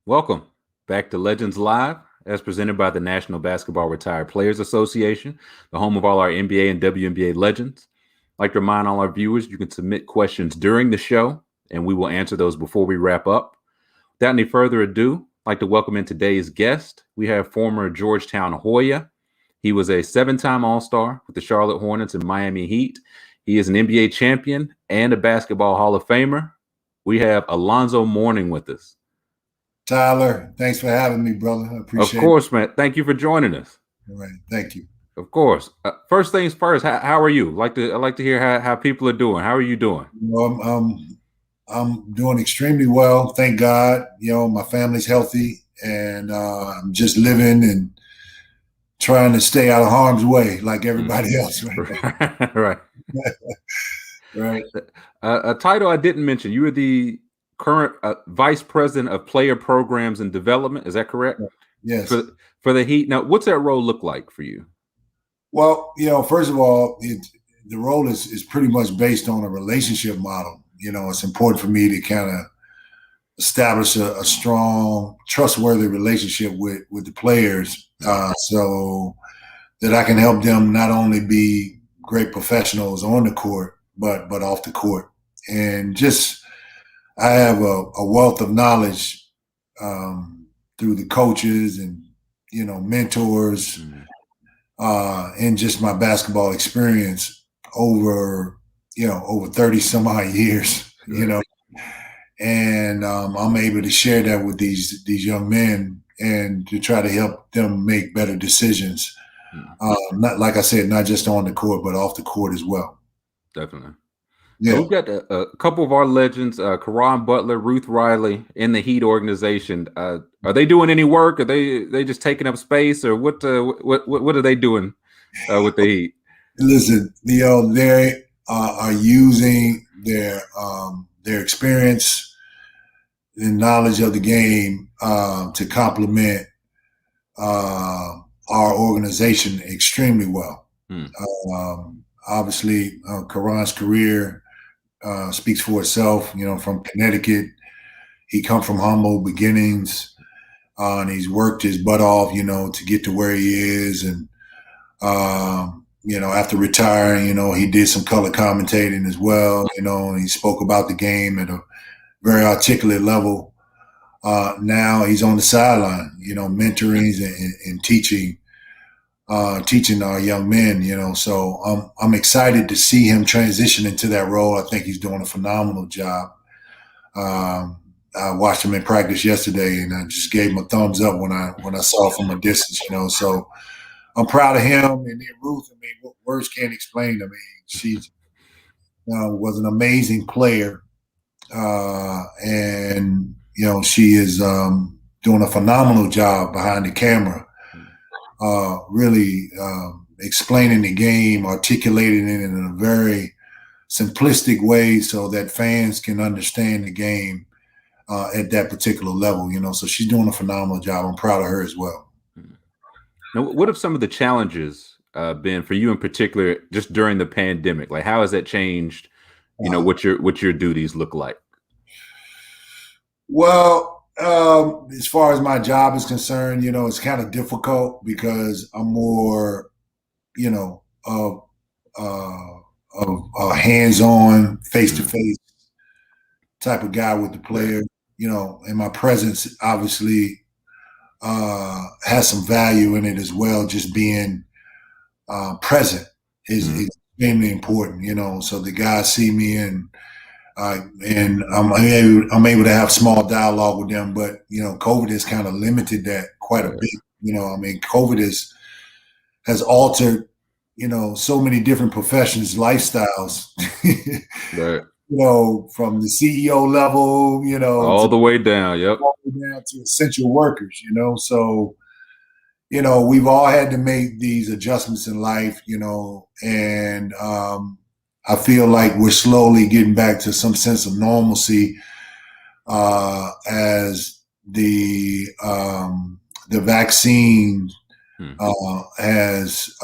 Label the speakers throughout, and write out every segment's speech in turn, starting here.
Speaker 1: Welcome back to Legends Live, as presented by the National Basketball Retired Players Association, the home of all our NBA and WNBA legends. I'd like to remind all our viewers you can submit questions during the show, and we will answer those before we wrap up. Without any further ado, I'd like to welcome in today's guest. We have former Georgetown Hoya. He was a 7-time All-Star with the Charlotte Hornets and Miami Heat. He is an NBA champion and a Basketball Hall of Famer. We have Alonzo Mourning with us.
Speaker 2: Tyler, thanks for having me, brother. I appreciate it.
Speaker 1: Of course, man. Thank you for joining us.
Speaker 2: All right. Thank you.
Speaker 1: Of course. First things first, how are you? I'd like to hear how people are doing. How are you doing?
Speaker 2: I'm doing extremely well. Thank God. My family's healthy, and I'm just living and trying to stay out of harm's way like everybody else right now.
Speaker 1: Right.
Speaker 2: Right.
Speaker 1: A title I didn't mention. You were the current Vice President of Player Programs and Development. Is that correct?
Speaker 2: Yes.
Speaker 1: For the Heat. Now, what's that role look like for you?
Speaker 2: Well, first of all, the role is pretty much based on a relationship model. It's important for me to kind of establish a strong, trustworthy relationship with the players, so that I can help them not only be great professionals on the court, but off the court. And just I have a wealth of knowledge through the coaches and mentors, and just my basketball experience over 30 some odd years, and I'm able to share that with these young men and to try to help them make better decisions. Not, like I said, not just on the court, but off the court as well.
Speaker 1: Definitely.
Speaker 2: Yeah.
Speaker 1: So we've got a couple of our legends, Caron Butler, Ruth Riley, in the Heat organization. Are they doing any work? Are they just taking up space, or what are they doing with the Heat?
Speaker 2: Listen, they are using their experience and knowledge of the game to complement our organization extremely well. Obviously, Caron's career speaks for itself. From Connecticut, he come from humble beginnings, and he's worked his butt off, to get to where he is. And after retiring, he did some color commentating as well. And he spoke about the game at a very articulate level. Now he's on the sideline, mentoring and teaching our young men, so I'm excited to see him transition into that role. I think he's doing a phenomenal job. I watched him in practice yesterday, and I just gave him a thumbs up when I saw from a distance, so I'm proud of him. And then Ruth, what words can't explain. She was an amazing player, and she is doing a phenomenal job behind the camera. Really explaining the game, articulating it in a very simplistic way so that fans can understand the game at that particular level, so she's doing a phenomenal job. I'm proud of her as well.
Speaker 1: Now, what have some of the challenges been for you in particular, just during the pandemic? Like, how has that changed, what your duties look like?
Speaker 2: Well, as far as my job is concerned, it's kind of difficult because I'm more, of a hands-on, face-to-face type of guy with the player, and my presence obviously has some value in it as well. Just being present is extremely important, so the guys see me and I'm able to have small dialogue with them, but COVID has kind of limited that quite a bit. COVID has altered, so many different professions, lifestyles.
Speaker 1: Right.
Speaker 2: From the CEO level,
Speaker 1: all the way down. Yep.
Speaker 2: All the way down to essential workers. So we've all had to make these adjustments in life, and I feel like we're slowly getting back to some sense of normalcy as the vaccine has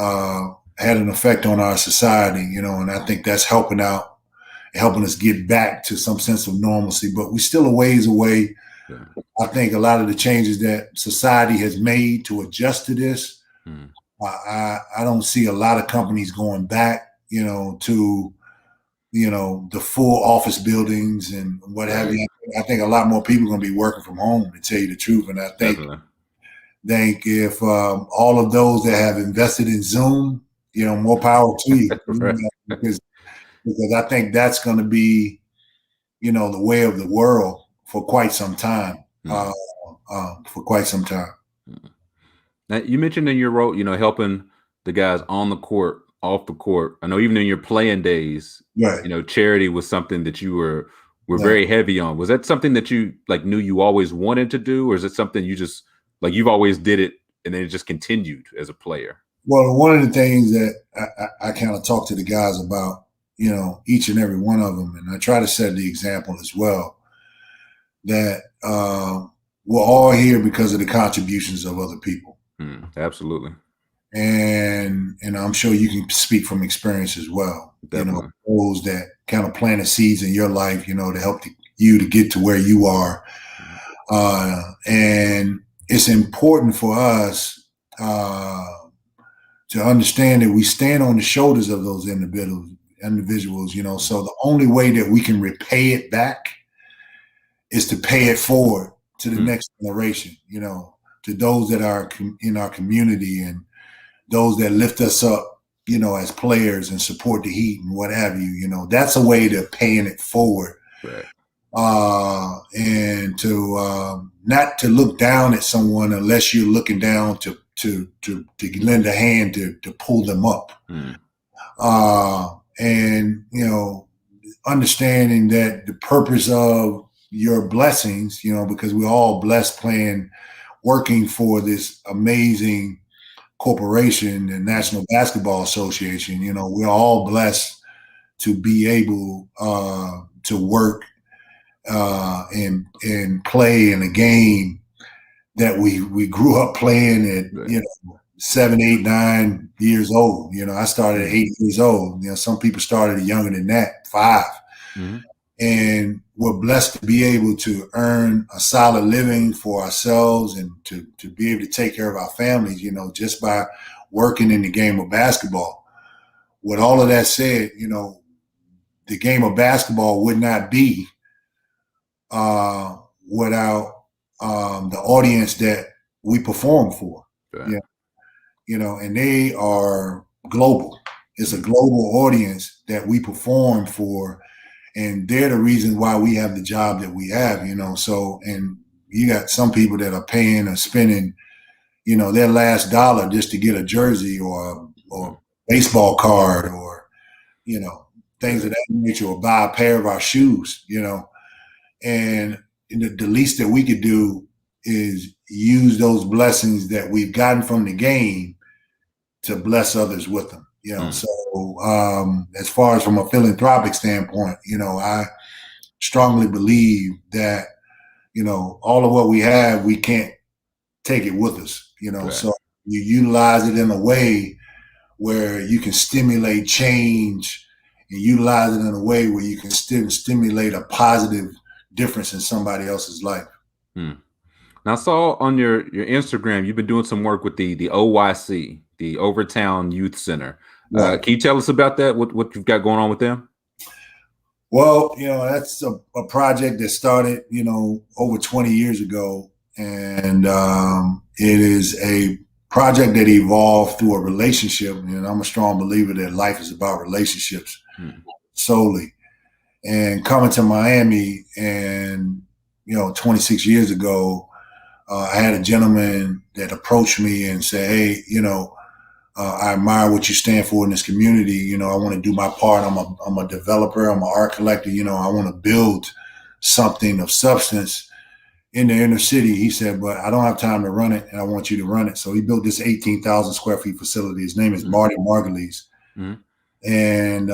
Speaker 2: had an effect on our society, and I think that's helping us get back to some sense of normalcy. But we're still a ways away
Speaker 1: Yeah.
Speaker 2: I think a lot of the changes that society has made to adjust to this, I don't see a lot of companies going back, to the full office buildings and what have you. I think a lot more people are going to be working from home, to tell you the truth. And I think if all of those that have invested in Zoom, more power to you, because I think that's going to be, the way of the world for quite some time. For quite some time.
Speaker 1: Now, you mentioned in your role, helping the guys on the court, off the court. I know even in your playing days, charity was something that you were very heavy on. Was that something that you knew you always wanted to do, or is it something you just you've always did it and then it just continued as a player?
Speaker 2: Well, one of the things that I kind of talk to the guys about, each and every one of them, and I try to set the example as well, that we're all here because of the contributions of other people.
Speaker 1: Absolutely.
Speaker 2: And I'm sure you can speak from experience as well.
Speaker 1: Definitely.
Speaker 2: Those that kind of planted seeds in your life, to help you to get to where you are. And it's important for us to understand that we stand on the shoulders of those individuals, so the only way that we can repay it back is to pay it forward to the next generation, to those that are in our community and those that lift us up, as players and support the Heat and what have you. That's a way to paying it forward.
Speaker 1: Right.
Speaker 2: And to not to look down at someone unless you're looking down to lend a hand to pull them up. And understanding that the purpose of your blessings, because we're all blessed working for this amazing corporation, the National Basketball Association. We're all blessed to be able to work and play in a game that we grew up playing at 7, 8, 9 years old. I started at 8 years old. Some people started younger than that, 5. And we're blessed to be able to earn a solid living for ourselves and to be able to take care of our families, just by working in the game of basketball. With all of that said, the game of basketball would not be without the audience that we perform for. And they are global. It's a global audience that we perform for. And they're the reason why we have the job that we have, So, and you got some people that are paying or spending, their last dollar just to get a jersey or baseball card or, things of that nature, or buy a pair of our shoes, And the least that we could do is use those blessings that we've gotten from the game to bless others with them. So as far as from a philanthropic standpoint, I strongly believe that, all of what we have, we can't take it with us, So you utilize it in a way where you can stimulate change and utilize it in a way where you can still stimulate a positive difference in somebody else's life.
Speaker 1: Now, I saw on your Instagram, you've been doing some work with the OYC, the Overtown Youth Center. Can you tell us about that? What you've got going on with them?
Speaker 2: Well, that's a project that started, over 20 years ago. And it is a project that evolved through a relationship. And I'm a strong believer that life is about relationships solely. And coming to Miami and, 26 years ago, I had a gentleman that approached me and said, hey, I admire what you stand for in this community. I want to do my part. I'm a developer. I'm an art collector. I want to build something of substance in the inner city. He said, but I don't have time to run it, and I want you to run it. So he built this 18,000 square feet facility. His name is Marty Margulies. And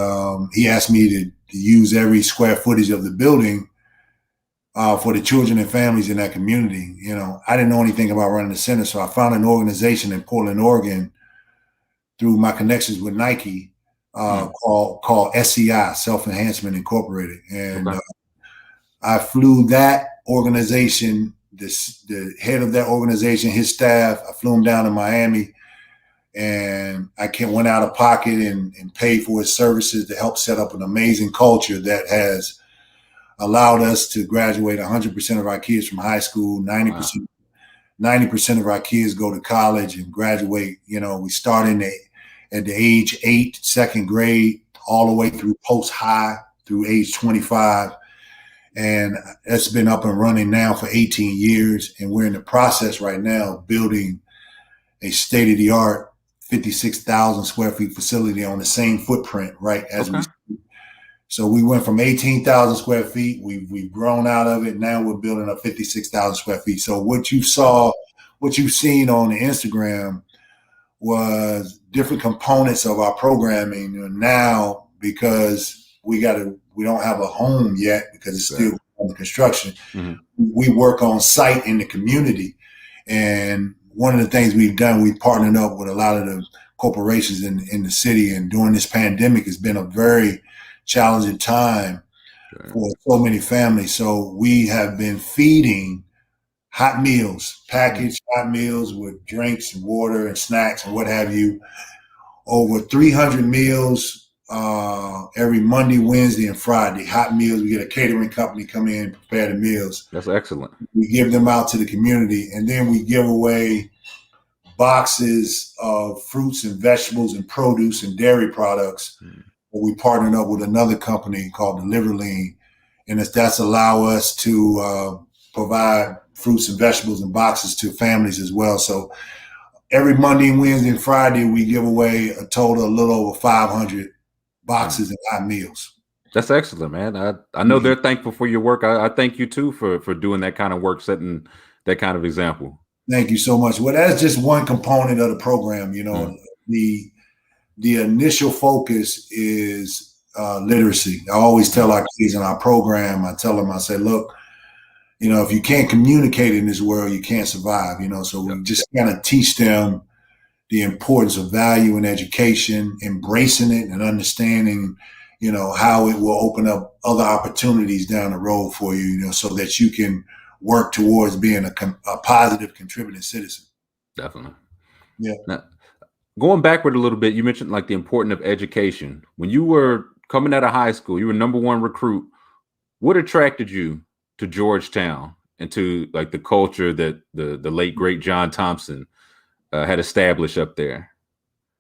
Speaker 2: he asked me to use every square footage of the building for the children and families in that community. I didn't know anything about running the center. So I found an organization in Portland, Oregon, through my connections with Nike, called SEI, Self Enhancement Incorporated. And I flew that organization, the head of that organization, his staff, I flew him down to Miami, and I went out of pocket and paid for his services to help set up an amazing culture that has allowed us to graduate 100% of our kids from high school, 90%. Wow. 90% of our kids go to college and graduate. We start at the age 8, second grade, all the way through post-high through age 25. And that's been up and running now for 18 years. And we're in the process right now of building a state-of-the-art 56,000 square feet facility on the same footprint, right, as we speak. So we went from 18,000 square feet. We've grown out of it. Now we're building up 56,000 square feet. So what you've seen on the Instagram was different components of our programming. And now, because we don't have a home yet because it's still under construction, we work on site in the community. And one of the things we've done, we've partnered up with a lot of the corporations in the city. And during this pandemic, it's been a very challenging time for so many families. So we have been feeding hot meals, packaged hot meals with drinks and water and snacks and what have you, over 300 meals every Monday, Wednesday, and Friday. Hot meals. We get a catering company come in and prepare the meals.
Speaker 1: That's excellent.
Speaker 2: We give them out to the community, and then we give away boxes of fruits and vegetables and produce and dairy products. We partnered up with another company called Deliverlean, and that's allow us to provide fruits and vegetables and boxes to families as well. So every Monday, Wednesday, and Friday, we give away a total of a little over 500 boxes and hot meals.
Speaker 1: That's excellent, man. I know they're thankful for your work. I thank you too for doing that kind of work, setting that kind of example.
Speaker 2: Thank you so much. Well, that's just one component of the program. The initial focus is literacy. I always tell our kids in our program, I say, look, if you can't communicate in this world, you can't survive, so we just kind of teach them the importance of value in education, embracing it and understanding, how it will open up other opportunities down the road for you, so that you can work towards being a positive contributing citizen.
Speaker 1: Definitely.
Speaker 2: Yeah.
Speaker 1: Now, going backward a little bit, you mentioned like the importance of education. When you were coming out of high school, you were #1 recruit. What attracted you to Georgetown and to like the culture that the late great John Thompson had established up there?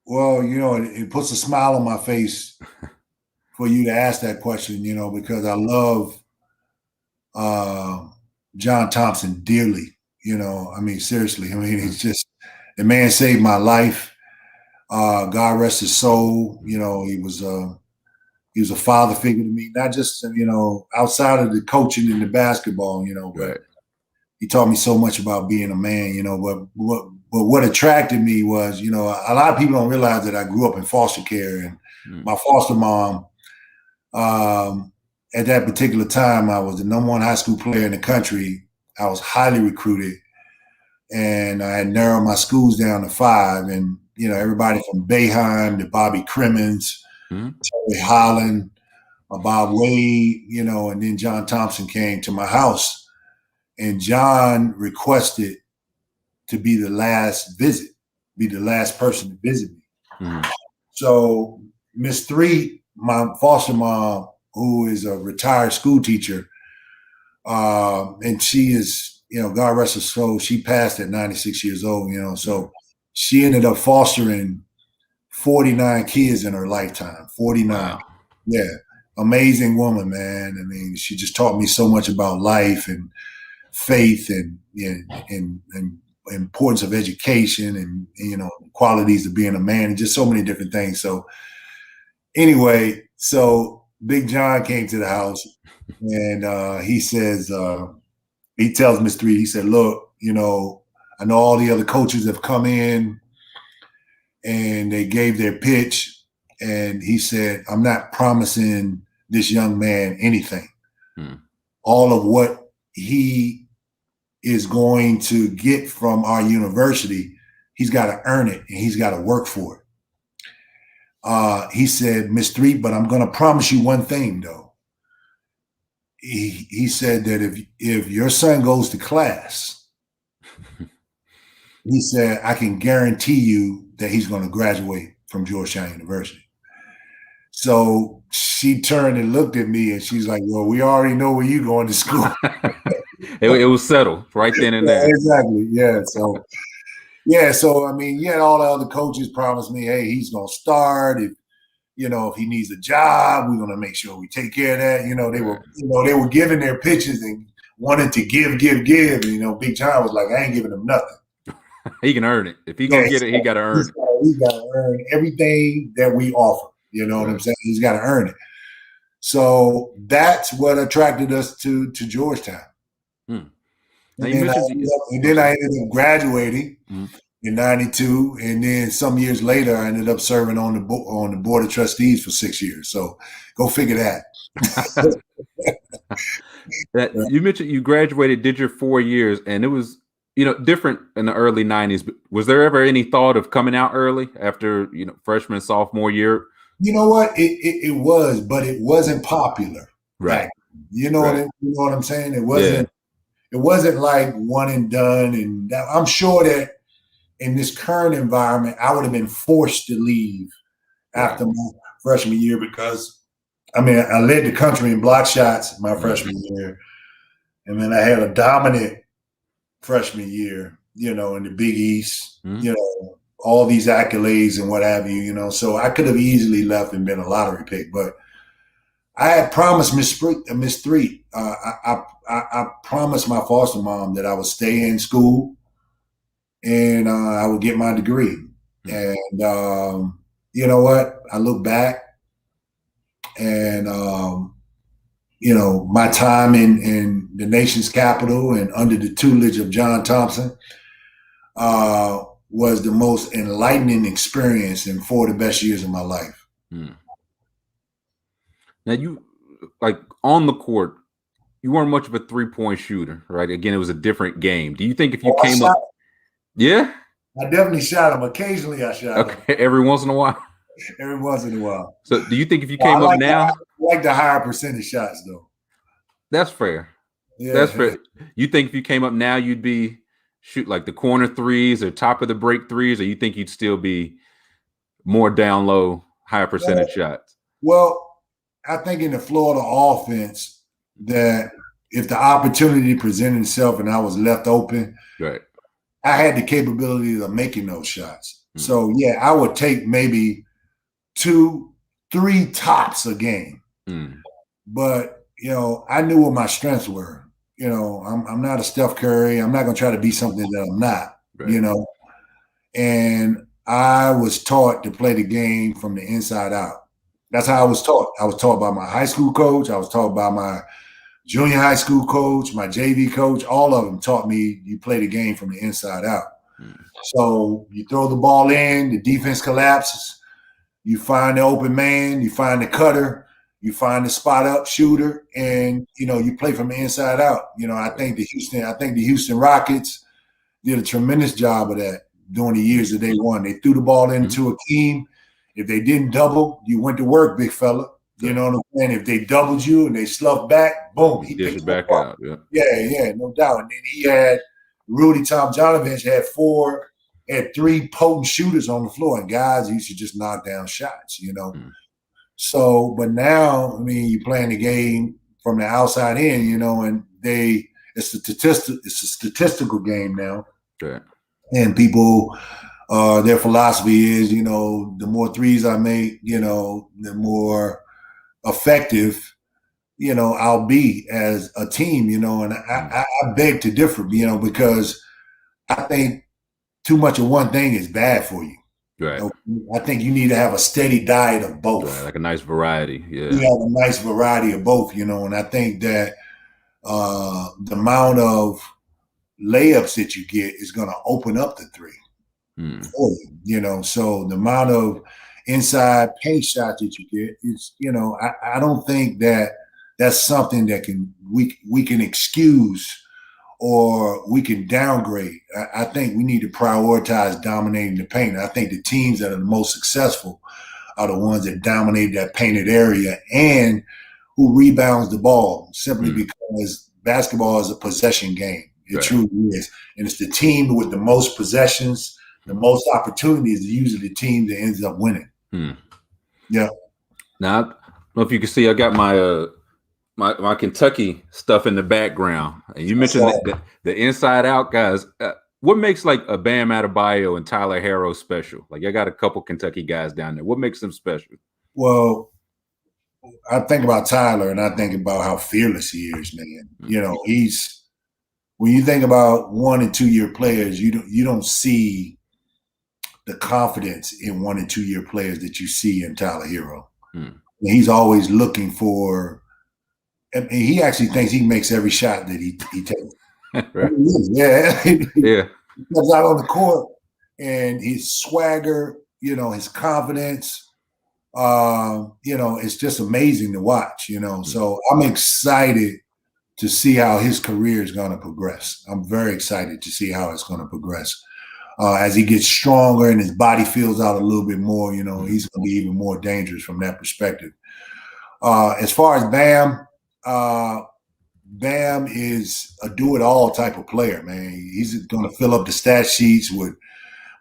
Speaker 2: Well, it puts a smile on my face for you to ask that question, because I love John Thompson dearly. Seriously. It's just, the man saved my life. God rest his soul. He was a father figure to me, not just, outside of the coaching and the basketball, but he taught me so much about being a man, but what attracted me was, a lot of people don't realize that I grew up in foster care, and my foster mom, at that particular time, I was the #1 high school player in the country. I was highly recruited, and I had narrowed my schools down to 5, and everybody from Bayheim to Bobby Crimmins, Terry Holland, Bob Wade, and then John Thompson came to my house, and John requested to be the last person to visit me. So Miss Three, my foster mom, who is a retired school teacher, and she is, God rest her soul, she passed at 96 years old, so she ended up fostering 49 kids in her lifetime. 49. Wow. Yeah. Amazing woman, man. She just taught me so much about life and faith and importance of education and, qualities of being a man and just so many different things. So anyway, so Big John came to the house, and he says, he tells Miss Three, he said, look, I know all the other coaches have come in and they gave their pitch, and he said, I'm not promising this young man anything. All of what he is going to get from our university, he's got to earn it and he's got to work for it. He said, Miss Three, but I'm going to promise you one thing though. he said that if your son goes to class, he said, I can guarantee you that he's going to graduate from Georgetown University. So she turned and looked at me and she's like, well, we already know where you're going to school.
Speaker 1: It was settled right then and there.
Speaker 2: Exactly. Yeah. So I mean, all the other coaches promised me, hey, he's gonna start. If he needs a job, we're gonna make sure we take care of that. They were giving their pitches and wanted to give. And, Big John was like, I ain't giving him nothing.
Speaker 1: He can earn it. If he's gonna get it, he gotta earn it.
Speaker 2: He's gotta earn everything that we offer. You know what I'm saying? He's gotta earn it. So that's what attracted us to Georgetown. And then I ended up graduating in '92, and then some years later, I ended up serving on the board of trustees for 6 years. So go figure that.
Speaker 1: You mentioned you graduated, did your 4 years, and it was different in the early '90s. But was there ever any thought of coming out early after freshman, sophomore year?
Speaker 2: You know what? It was, but it wasn't popular.
Speaker 1: Right.
Speaker 2: You know what I'm saying? It wasn't. Yeah. It wasn't like one and done. And I'm sure that in this current environment, I would have been forced to leave after my freshman year because, I led the country in block shots my freshman year. And then I had a dominant freshman year, in the Big East, all these accolades and what have you, So I could have easily left and been a lottery pick. But I had promised Miss Three. I promised my foster mom that I would stay in school and I would get my degree. And you know what? I look back and my time in the nation's capital and under the tutelage of John Thompson was the most enlightening experience and 4 of the best years of my life.
Speaker 1: Now you, on the court, you weren't much of a 3-point shooter, right? Again, it was a different game. Do you think if you came up,
Speaker 2: I definitely shot him. Occasionally, I shot him.
Speaker 1: Okay, every once in a while.
Speaker 2: Every once in a while.
Speaker 1: So, do you think if you came up now,
Speaker 2: I like the higher percentage shots, though.
Speaker 1: That's fair. Yeah, that's fair. You think if you came up now, you'd be shoot like the corner threes or top of the break threes, or you think you'd still be more down low, higher percentage shots?
Speaker 2: Well, I think in the Florida offense, that if the opportunity presented itself and I was left open,
Speaker 1: right,
Speaker 2: I had the capability of making those shots. So I would take maybe 2, 3 tops a game. But I knew what my strengths were. I'm not a Steph Curry. I'm not going to try to be something that I'm not. Right. And I was taught to play the game from the inside out. That's how I was taught. I was taught by my high school coach. I was taught by my junior high school coach, my JV coach. All of them taught me you play the game from the inside out. So you throw the ball in, the defense collapses. You find the open man, you find the cutter, you find the spot up shooter, and you play from the inside out. I think the Houston Rockets did a tremendous job of that during the years that they won. They threw the ball into Akeem. If they didn't double, you went to work, big fella. You know what I'm saying? If they doubled you and they sloughed back, boom, he
Speaker 1: picked it back out.
Speaker 2: Yeah, no doubt. And then he had Rudy Tomjanovich had 3 potent shooters on the floor, and guys used to just knock down shots, So, but now, you're playing the game from the outside in, and it's a statistical game now.
Speaker 1: Right.
Speaker 2: And people, their philosophy is, the more threes I make, the more effective, I'll be as a team, and I beg to differ, because I think too much of one thing is bad for you.
Speaker 1: Right.
Speaker 2: I think you need to have a steady diet of both.
Speaker 1: Right, like a nice variety. Yeah.
Speaker 2: You have a nice variety of both, and I think that the amount of layups that you get is going to open up the 3 for you, so the amount of inside paint shots that you get is, I don't think that that's something that we can excuse or we can downgrade. I think we need to prioritize dominating the paint. I think the teams that are the most successful are the ones that dominate that painted area and who rebounds the ball, simply because basketball is a possession game. It truly is. And it's the team with the most possessions, the most opportunities, usually the team that ends up winning. Yeah.
Speaker 1: Now, I don't know if you can see, I got my my Kentucky stuff in the background. And you mentioned the inside out guys. What makes like a Bam Adebayo and Tyler Harrow special? Like, I got a couple Kentucky guys down there. What makes them special?
Speaker 2: Well, I think about Tyler and I think about how fearless he is, man. You know, when you think about 1 and 2 year players, you don't see the confidence in 1 and 2 year players that you see in Tyler Hero. He's always looking for, and he actually thinks he makes every shot that he takes.
Speaker 1: Right.
Speaker 2: Yeah.
Speaker 1: Yeah.
Speaker 2: He comes out on the court and his swagger, you know, his confidence, you know, it's just amazing to watch, you know. So I'm excited to see how his career is going to progress. I'm very excited to see how it's going to progress. As he gets stronger and his body fills out a little bit more, you know, he's going to be even more dangerous from that perspective. As far as Bam, Bam is a do-it-all type of player, man. He's going to fill up the stat sheets with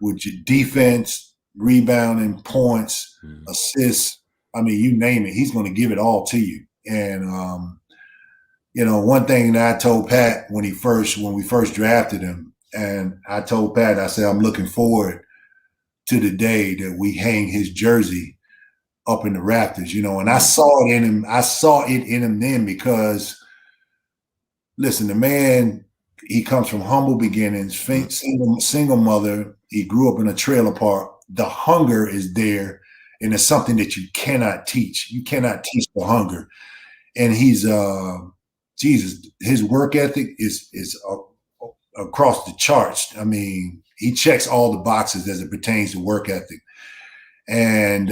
Speaker 2: your defense, rebounding, points, assists. I mean, you name it. He's going to give it all to you. And, you know, one thing that I told Pat when we first drafted him, and I told Pat, I said, I'm looking forward to the day that we hang his jersey up in the rafters, you know, and I saw it in him. I saw it in him then because, listen, the man, he comes from humble beginnings, single mother. He grew up in a trailer park. The hunger is there, and it's something that you cannot teach. You cannot teach the hunger. And he's, Jesus, his work ethic is across the charts. I mean, he checks all the boxes as it pertains to work ethic. And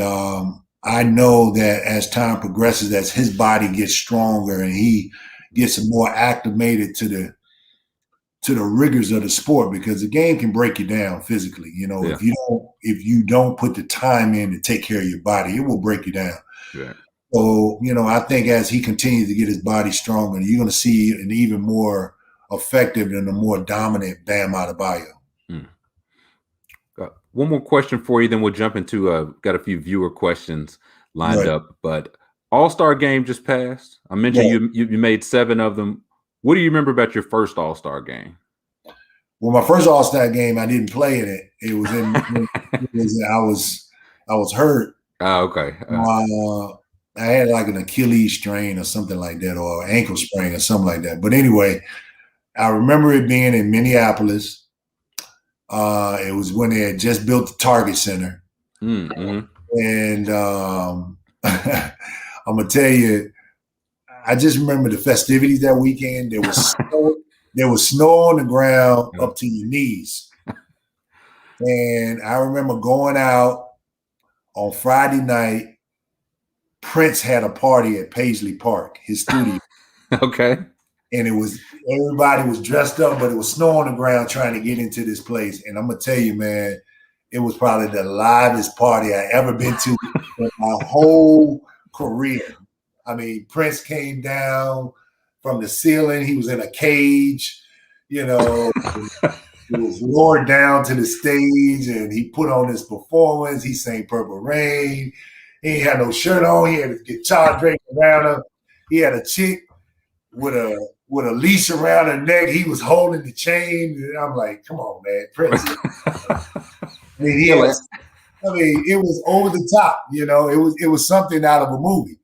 Speaker 2: I know that as time progresses, as his body gets stronger and he gets more acclimated to the rigors of the sport, because the game can break you down physically. You know, if you don't put the time in to take care of your body, it will break you down.
Speaker 1: Yeah.
Speaker 2: So, you know, I think as he continues to get his body stronger, you're going to see an even more effective and a more dominant Bam Adebayo.
Speaker 1: One more question for you, then we'll jump into got a few viewer questions lined up. But All-Star game just passed. I mentioned you made 7 of them. What do you remember about your first All-Star game?
Speaker 2: Well, my first All-Star game, I didn't play in it. It was in I was hurt.
Speaker 1: Oh, okay.
Speaker 2: I had like an Achilles strain or something like that, or an ankle sprain or something like that. But anyway, I remember it being in Minneapolis. It was when they had just built the Target Center. And I'm going to tell you, I just remember the festivities that weekend. There was snow on the ground up to your knees. And I remember going out on Friday night. Prince had a party at Paisley Park, his studio.
Speaker 1: Okay.
Speaker 2: And everybody was dressed up, but it was snow on the ground trying to get into this place. And I'm going to tell you, man, it was probably the livest party I ever been to in my whole career. I mean, Prince came down from the ceiling. He was in a cage, you know. He was lowered down to the stage, and he put on his performance. He sang Purple Rain. He ain't had no shirt on. He had his guitar draped around him. He had a chick with a leash around her neck. He was holding the chain. And I'm like, come on, man, Prince. I mean, it was over the top. You know, it was something out of a movie.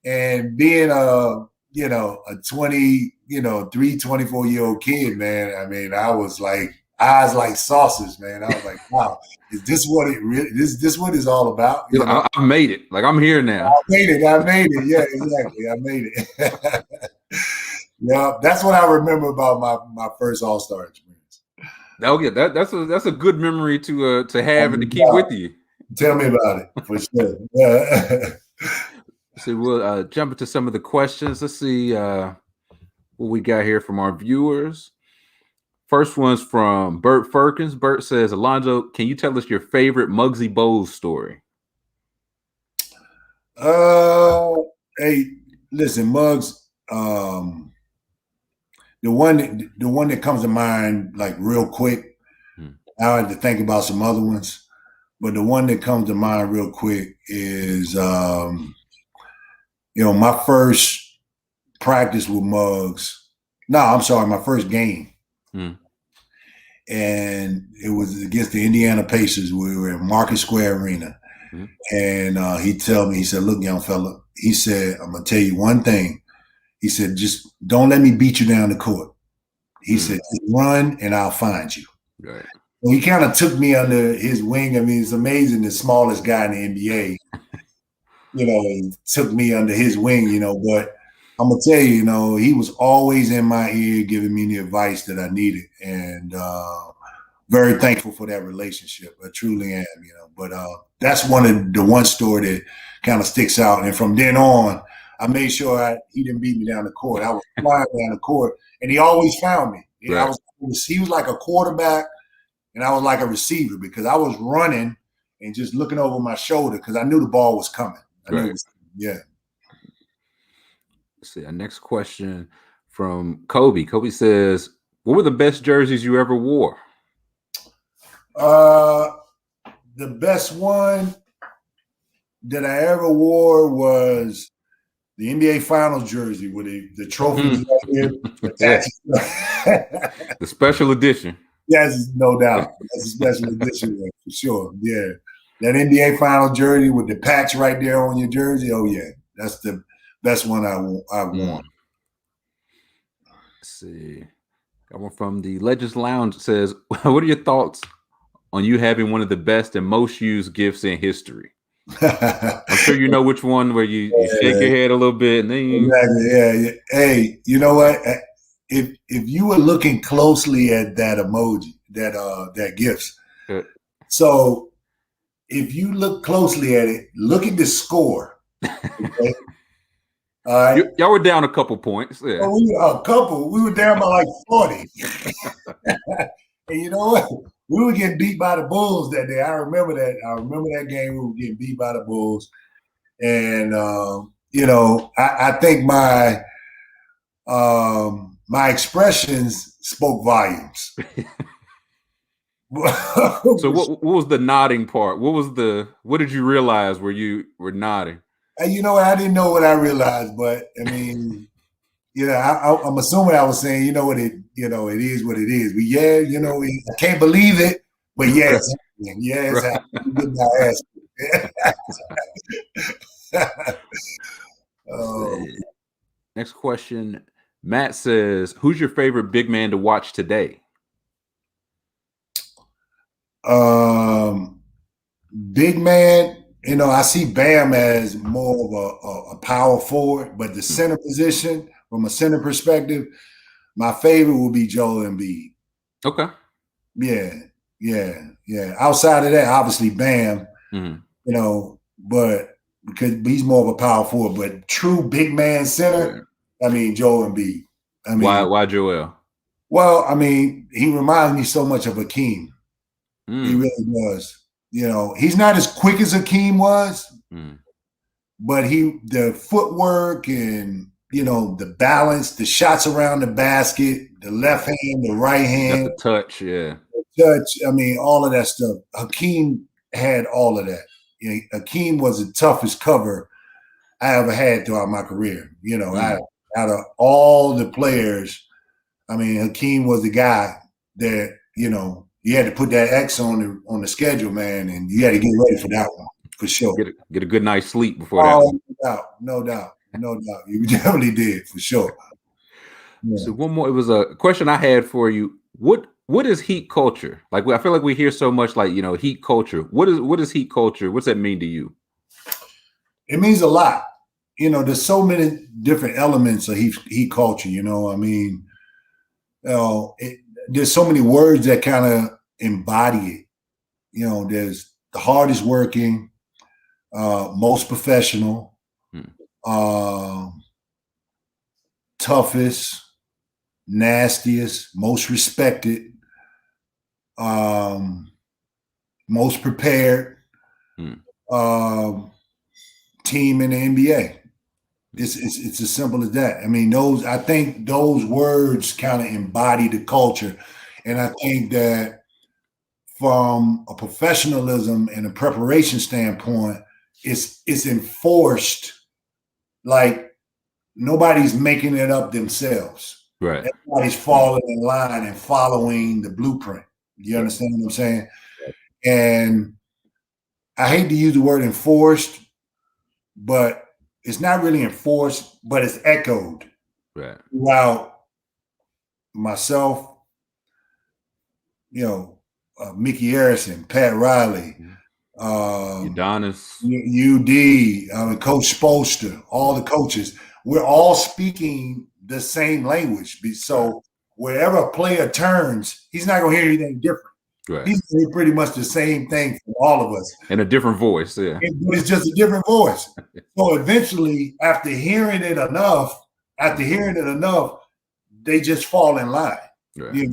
Speaker 2: And being a 24-year-old kid, man, I mean, I was like, eyes like saucers, man. I was like, wow, is this what it really this what it's all about? You know?
Speaker 1: I made it. Like, I'm here now.
Speaker 2: I made it. Yeah, exactly. I made it. Yeah, that's what I remember about my first All-Star experience.
Speaker 1: Oh yeah, that's a good memory to have and to keep with you.
Speaker 2: Tell me about it for sure. Yeah.
Speaker 1: So we'll jump into some of the questions. Let's see what we got here from our viewers. First one's from Bert Firkins. Bert says, Alonzo, can you tell us your favorite Muggsy Bogues story?
Speaker 2: Hey, Listen, Muggs. The one that comes to mind, like real quick. I had to think about some other ones, but the one that comes to mind real quick is, my first practice with Muggs. No, I'm sorry, my first game. And it was against the Indiana Pacers. We were in Market Square Arena. And he said, look, young fella, he said, I'm going to tell you one thing. He said, just don't let me beat you down the court. He said, just run and I'll find you.
Speaker 1: Right.
Speaker 2: Well, he kind of took me under his wing. I mean, it's amazing. The smallest guy in the NBA, he took me under his wing, but I'm going to tell you, he was always in my ear giving me the advice that I needed. And very thankful for that relationship. I truly am, but that's one story that kind of sticks out. And from then on, I made sure he didn't beat me down the court. I was flying down the court, and he always found me. Right. He was like a quarterback, and I was like a receiver because I was running and just looking over my shoulder because I knew the ball was coming. Yeah.
Speaker 1: Let's see. Our next question from Kobe. Kobe says, what were the best jerseys you ever wore?
Speaker 2: The best one that I ever wore was the NBA Finals jersey with the trophies right here.
Speaker 1: The special edition.
Speaker 2: Yes, no doubt. That's a special edition for sure. Yeah. That NBA Finals jersey with the patch right there on your jersey. Oh, yeah. That's the best one I've worn.
Speaker 1: Let's see. Got one from the Legends Lounge. It says, what are your thoughts on you having one of the best and most used gifts in history? I'm sure you know which one where you shake your head a little bit and then
Speaker 2: exactly. Yeah. Hey, you know what? If you were looking closely at that emoji, that gifts, so if you look closely at it, look at the score. Okay? All right.
Speaker 1: Y'all were down a couple points. Yeah.
Speaker 2: We were down by like 40. And you know what? We were getting beat by the Bulls that day. I remember that. I remember that game. We were getting beat by the Bulls. And, I think my expressions spoke volumes.
Speaker 1: So what was the nodding part? What did you realize where you were nodding?
Speaker 2: I didn't know what I realized, but I mean, I'm assuming I was saying, it is what it is. But I can't believe it, but yeah, it's happening. Yeah, it's happening.
Speaker 1: Next question. Matt says, who's your favorite big man to watch today?
Speaker 2: Big man, I see Bam as more of a power forward, but the center position, from a center perspective, my favorite will be Joel Embiid.
Speaker 1: Okay.
Speaker 2: Yeah. Outside of that, obviously Bam, but because he's more of a power forward, but true big man center, I mean, Joel Embiid. I mean,
Speaker 1: why Joel?
Speaker 2: Well, I mean, he reminds me so much of Hakeem. He really does. He's not as quick as Hakeem was, but the footwork and, the balance, the shots around the basket, the left hand, the right hand.
Speaker 1: The touch, yeah.
Speaker 2: The touch, I mean, all of that stuff. Hakeem had all of that. Hakeem was the toughest cover I ever had throughout my career. Out of all the players, I mean, Hakeem was the guy that, you had to put that X on the schedule, man, and you had to get ready for that one, for sure.
Speaker 1: Get a good night's sleep before that.
Speaker 2: No doubt. You definitely did, for sure.
Speaker 1: Yeah. So one more. It was a question I had for you. What is heat culture? Like, I feel like we hear so much like, heat culture. What is heat culture? What's that mean to you?
Speaker 2: It means a lot. There's so many different elements of heat culture, I mean, there's so many words that kind of embody it. There's the hardest working, most professional, toughest, nastiest, most respected, most prepared team in the NBA. It's as simple as that. I mean, I think those words kind of embody the culture. And I think that from a professionalism and a preparation standpoint, it's enforced like nobody's making it up themselves.
Speaker 1: Right.
Speaker 2: Everybody's falling in line and following the blueprint. You understand what I'm saying? And I hate to use the word enforced, but it's not really enforced, but it's echoed throughout myself, Mickey Harrison, Pat Riley,
Speaker 1: Udonis,
Speaker 2: UD, Coach Spolster, all the coaches. We're all speaking the same language. So wherever a player turns, he's not going to hear anything different.
Speaker 1: Right.
Speaker 2: He's pretty much the same thing for all of us.
Speaker 1: In a different voice, yeah.
Speaker 2: It's just a different voice. So eventually, after hearing it enough, they just fall in line.
Speaker 1: Right.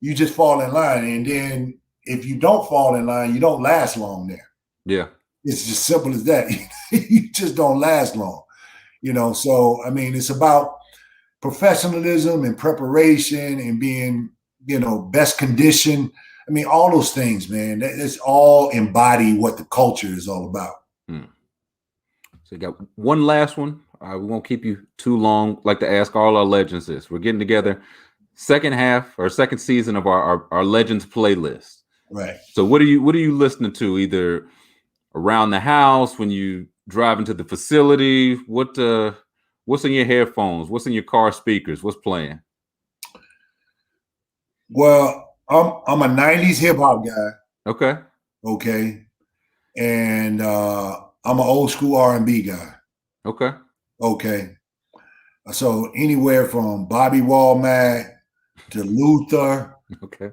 Speaker 2: You just fall in line. And then if you don't fall in line, you don't last long there.
Speaker 1: Yeah.
Speaker 2: It's just simple as that. You just don't last long. So, I mean, it's about professionalism and preparation and being, best conditioned. I mean, all those things, man, that's all embody what the culture is all about.
Speaker 1: So you got one last one. We won't keep you too long. Like to ask all our legends this. We're getting together second season of our Legends playlist.
Speaker 2: Right.
Speaker 1: So what are you listening to? Either around the house, when you drive into the facility, what's in your headphones? What's in your car speakers? What's playing?
Speaker 2: Well, I'm a 90s hip hop guy.
Speaker 1: Okay.
Speaker 2: And I'm an old school R&B guy. Okay. So anywhere from Bobby Womack to Luther.
Speaker 1: Okay.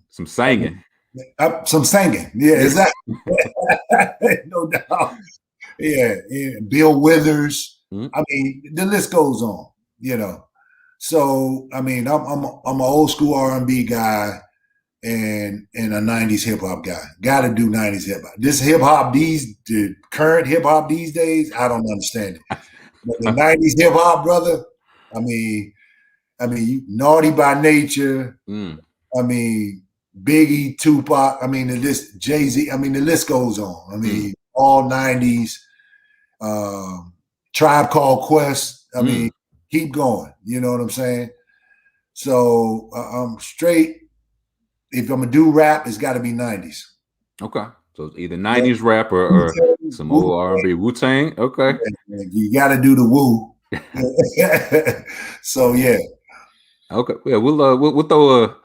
Speaker 2: Some
Speaker 1: singing.
Speaker 2: Yeah, exactly. No doubt. Yeah. Bill Withers.
Speaker 1: Mm-hmm.
Speaker 2: I mean, the list goes on, So, I mean, I'm an old school R&B guy and a 90s hip hop guy. Got to do 90s hip hop. This hip hop the current hip hop these days, I don't understand it. But the 90s hip hop, brother, I mean, you Naughty by Nature. I mean, Biggie, Tupac. I mean, the list, Jay-Z. I mean, the list goes on. I mean, all 90s. Tribe Called Quest. I mean, keep going. You know what I'm saying? So I'm straight. If I'm gonna do rap, it's got to be 90s.
Speaker 1: Okay. So it's either 90s rap or some old R&B. Wu-Tang. Okay.
Speaker 2: You got to do the Wu. So yeah.
Speaker 1: Okay. Yeah, we'll throw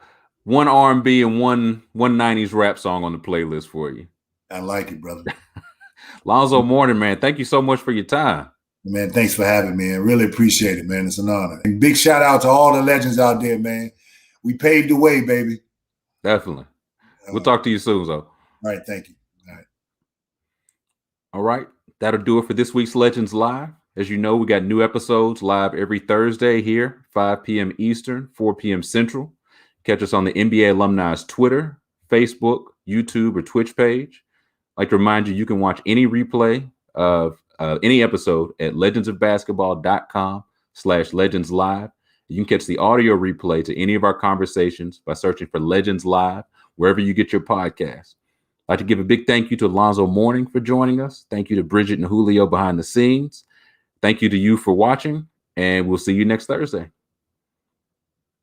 Speaker 1: one R&B and one 90s rap song on the playlist for you.
Speaker 2: I like it, brother.
Speaker 1: Alonzo Mourning, man. Thank you so much for your time.
Speaker 2: Man, thanks for having me. I really appreciate it, man. It's an honor. And big shout out to all the legends out there, man. We paved the way, baby.
Speaker 1: Definitely. We'll talk to you soon, though.
Speaker 2: All right. Thank you.
Speaker 1: All right. That'll do it for this week's Legends Live. As you know, we got new episodes live every Thursday here, 5 p.m. Eastern, 4 p.m. Central. Catch us on the NBA Alumni's Twitter, Facebook, YouTube, or Twitch page. I'd like to remind you, you can watch any replay of any episode at legendsofbasketball.com/legendslive. You can catch the audio replay to any of our conversations by searching for Legends Live, wherever you get your podcasts. I'd like to give a big thank you to Alonzo Mourning for joining us. Thank you to Bridget and Julio behind the scenes. Thank you to you for watching, and we'll see you next Thursday.